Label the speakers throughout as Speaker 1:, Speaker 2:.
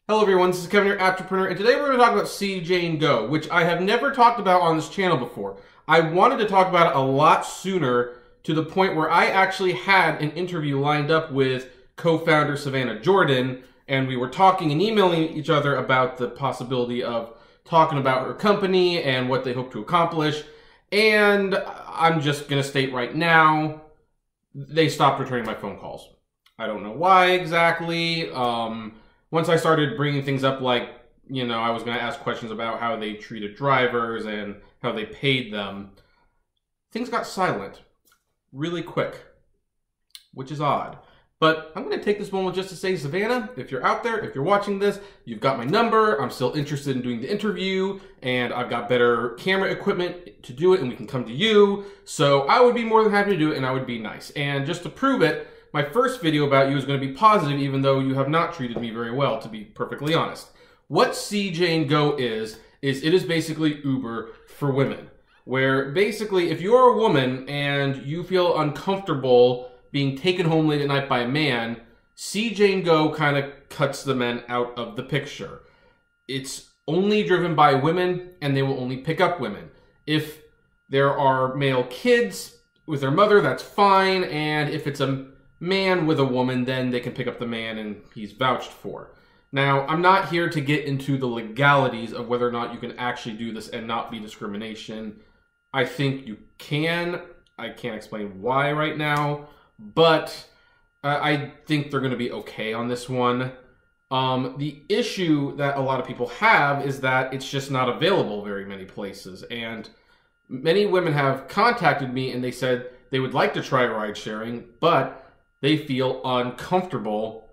Speaker 1: Hello everyone, this is Kevin, your entrepreneur, and today we're going to talk about CJ Go, which I have never talked about on this channel before. I wanted to talk about it a lot sooner, to the point where I actually had an interview lined up with co-founder Savannah Jordan, and we were talking and emailing each other about the possibility of talking about her company and what they hope to accomplish. And I'm just going to state right now, they stopped returning my phone calls. I don't know why exactly. Once I started bringing things up like, I was going to ask questions about how they treated drivers and how they paid them, things got silent really quick, which is odd. But I'm going to take this moment just to say, Savannah, if you're out there, if you're watching this, you've got my number. I'm still interested in doing the interview, and I've got better camera equipment to do it, and we can come to you. So I would be more than happy to do it, and I would be nice. And just to prove it, my first video about you is going to be positive, even though you have not treated me very well, to be perfectly honest. What CJ Go is it is basically Uber for women. Where basically, if you're a woman and you feel uncomfortable being taken home late at night by a man, CJ Go kind of cuts the men out of the picture. It's only driven by women, and they will only pick up women. If there are male kids with their mother, that's fine, and if it's a man with a woman, then they can pick up the man and he's vouched for. Now, I'm not here to get into the legalities of whether or not you can actually do this and not be discrimination. I think you can. I can't explain why right now, but I think they're going to be okay on this one. The issue that a lot of people have is that it's just not available very many places, and many women have contacted me and they said they would like to try ride sharing, but they feel uncomfortable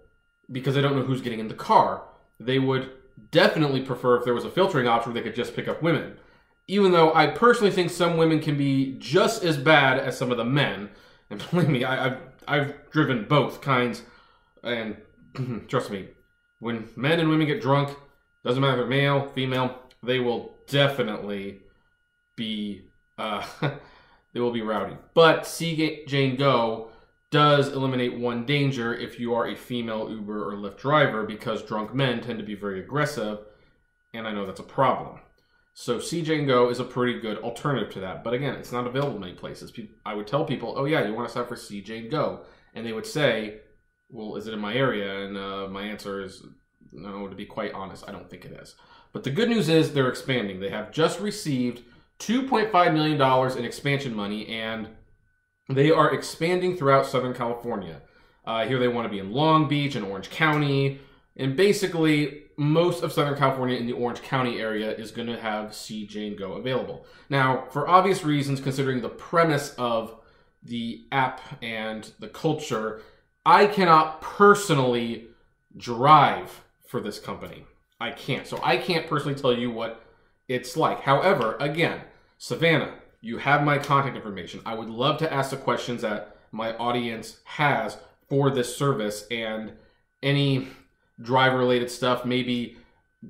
Speaker 1: because they don't know who's getting in the car. They would definitely prefer if there was a filtering option where they could just pick up women. Even though I personally think some women can be just as bad as some of the men. And believe me, I've driven both kinds. And trust me, when men and women get drunk, doesn't matter if they're male, female, they will definitely be they will be rowdy. But CJ Go does eliminate one danger if you are a female Uber or Lyft driver, because drunk men tend to be very aggressive, and I know that's a problem. So CJ Go is a pretty good alternative to that. But again, it's not available in many places. I would tell people, oh yeah, you want to sign up for CJ Go? And they would say, well, is it in my area? And my answer is no, to be quite honest, I don't think it is. But the good news is they're expanding. They have just received $2.5 million in expansion money, and they are expanding throughout Southern California. Here they want to be in Long Beach and Orange County. And basically, most of Southern California in the Orange County area is going to have CJ Go available. Now, for obvious reasons, considering the premise of the app and the culture, I cannot personally drive for this company. I can't. So I can't personally tell you what it's like. However, again, Savannah, you have my contact information. I would love to ask the questions that my audience has for this service, and any drive-related stuff, maybe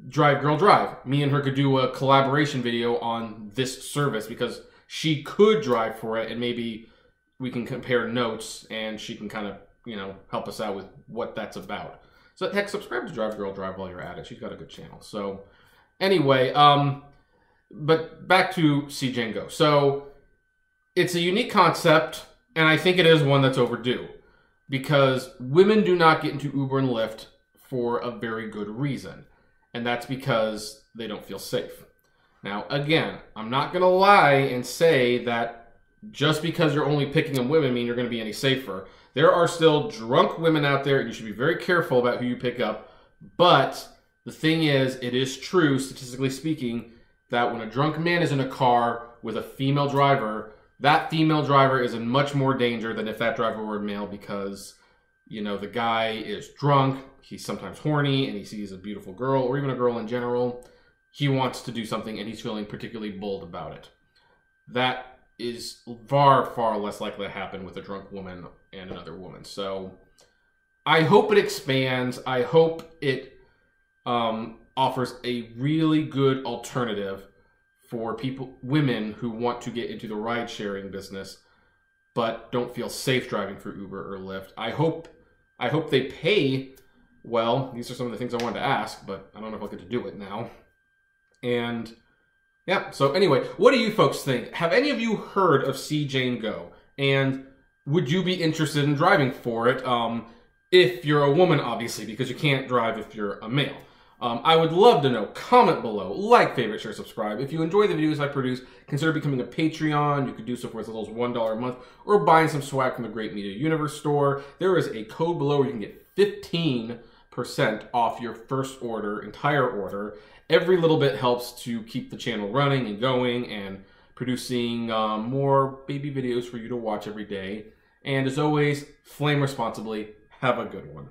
Speaker 1: Drive Girl Drive. Me and her could do a collaboration video on this service because she could drive for it, and maybe we can compare notes and she can kind of, help us out with what that's about. So heck, subscribe to Drive Girl Drive while you're at it. She's got a good channel. So anyway, but back to CJ Go. So it's a unique concept, and I think it is one that's overdue, because women do not get into Uber and Lyft for a very good reason, and that's because they don't feel safe. Now, again, I'm not going to lie and say that just because you're only picking up women mean you're going to be any safer. There are still drunk women out there, and you should be very careful about who you pick up. But the thing is, it is true, statistically speaking, that when a drunk man is in a car with a female driver, that female driver is in much more danger than if that driver were a male, because, the guy is drunk, he's sometimes horny, and he sees a beautiful girl, or even a girl in general. He wants to do something, and he's feeling particularly bold about it. That is far, far less likely to happen with a drunk woman and another woman. So I hope it expands. I hope it offers a really good alternative for women who want to get into the ride-sharing business but don't feel safe driving for Uber or Lyft. I hope they pay well, these are some of the things I wanted to ask, but I don't know if I'll get to do it now. And yeah, so anyway, what do you folks think? Have any of you heard of See Jane Go? And would you be interested in driving for it? If you're a woman, obviously, because you can't drive if you're a male. I would love to know. Comment below. Like, favorite, share, subscribe. If you enjoy the videos I produce, consider becoming a Patreon. You could do so for as little as $1 a month, or buying some swag from the Great Media Universe store. There is a code below where you can get 15% off your first order, entire order. Every little bit helps to keep the channel running and going and producing more baby videos for you to watch every day. And as always, flame responsibly. Have a good one.